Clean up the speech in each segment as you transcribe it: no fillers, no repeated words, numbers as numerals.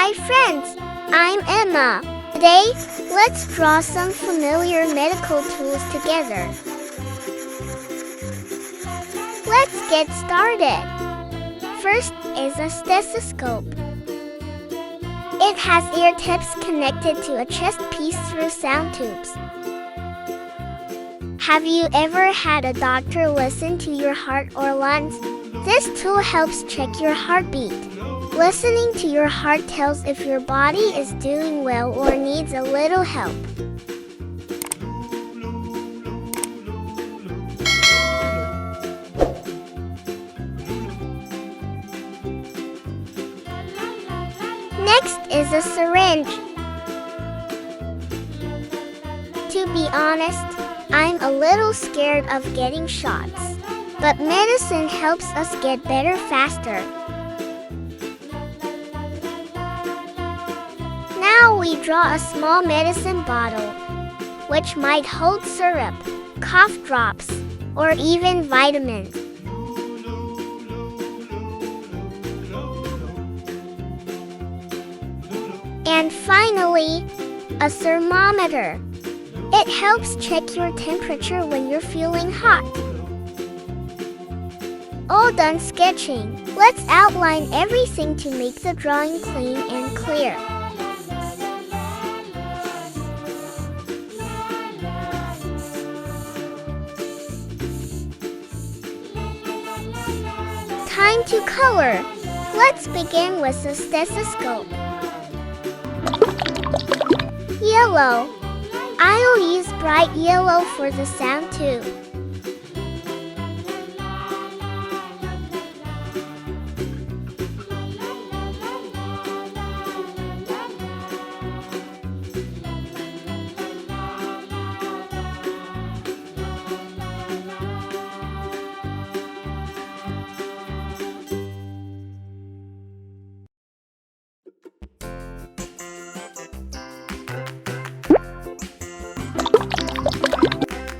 Hi friends, I'm Emma. Today, let's draw some familiar medical tools together. Let's get started. First is a stethoscope. It has ear tips connected to a chest piece through sound tubes. Have you ever had a doctor listen to your heart or lungs? This tool helps check your heartbeat. Listening to your heart tells if your body is doing well or needs a little help. Next is a syringe. To be honest, I'm a little scared of getting shots, but medicine helps us get better faster. Now we draw a small medicine bottle, which might hold syrup, cough drops, or even vitamins. And finally, a thermometer. It helps check your temperature when you're feeling hot. All done sketching. Let's outline everything to make the drawing clean and clear. Time to color. Let's begin with the stethoscope. Yellow. I'll use bright yellow for the sound tube.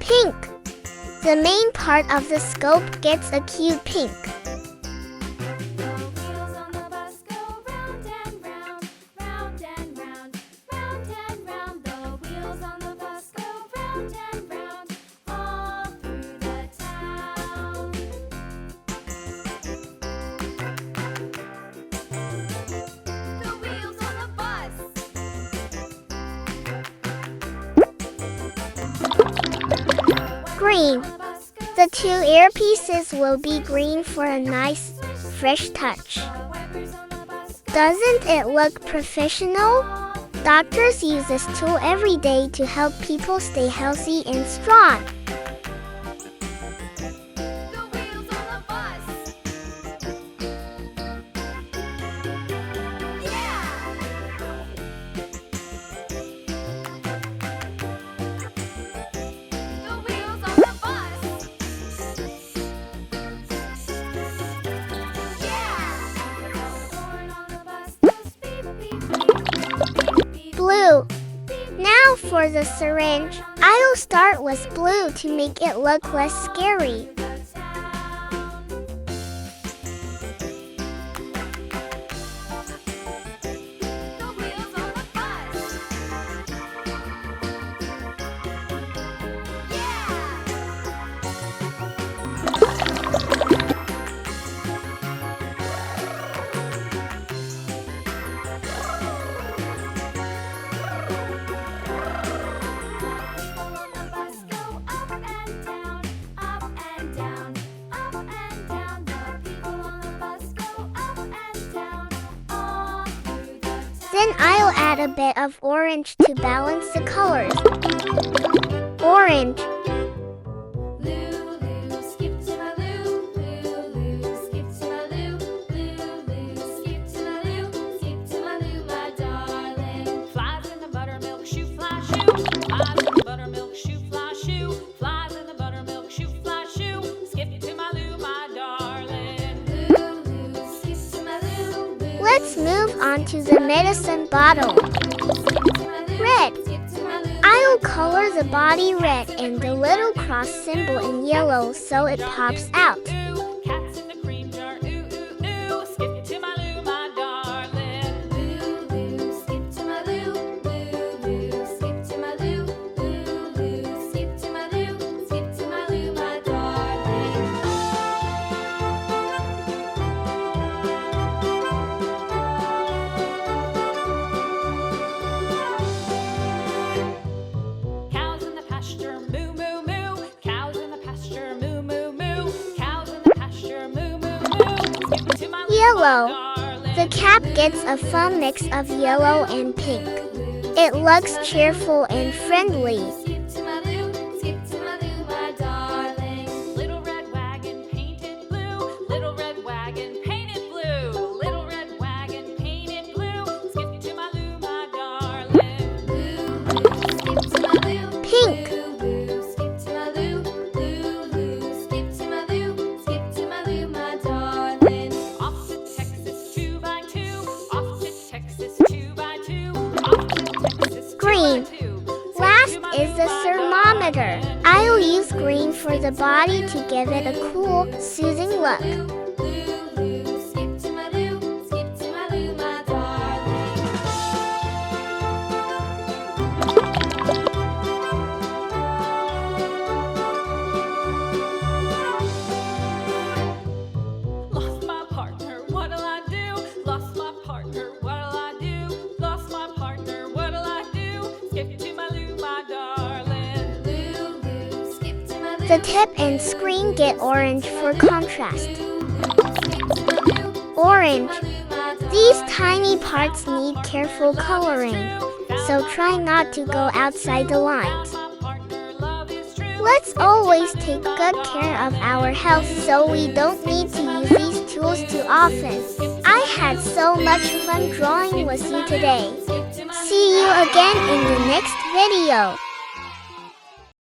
Pink. The main part of the scope gets a cute pink. Green. The two earpieces will be green for a nice, fresh touch. Doesn't it look professional? Doctors use this tool every day to help people stay healthy and strong. Blue. Now for the syringe, I'll start with blue to make it look less scary. Then I'll add a bit of orange to balance the colors. Orange. Let's move on to the medicine bottle. Red. I'll color the body red and the little cross symbol in yellow so it pops out. Yellow. The cap gets a fun mix of yellow and pink. It looks cheerful and friendly. Skip to my loo, my darling. Little red wagon painted blue. Little red wagon painted blue. Little red wagon painted blue. Skip to my loo, my darling. Blue, skip to my loo. Pink. Skip to my loo. Skip to my loo. Skip to my loo, my darling. Off to Texas 2 by 2. Off to Texas 2 by 2. Off to Texas 2 Green. by 2. Last is the thermometer. I'll use green for the body to give it a cool, soothing look. Skip to my loo, skip to my loo, my darling. Lost my partner, what'll I do? Lost my partner, what'll I do? Lost my partner, what'll I do? Skip to my loo, my darling. Loo, skip to my loo. The tip and screen get orange for contrast. Orange. These tiny parts need careful coloring, so try not to go outside the lines. Let's always take good care of our health so we don't need to use these tools too often. I had so much fun drawing with you today. See you again in the next video.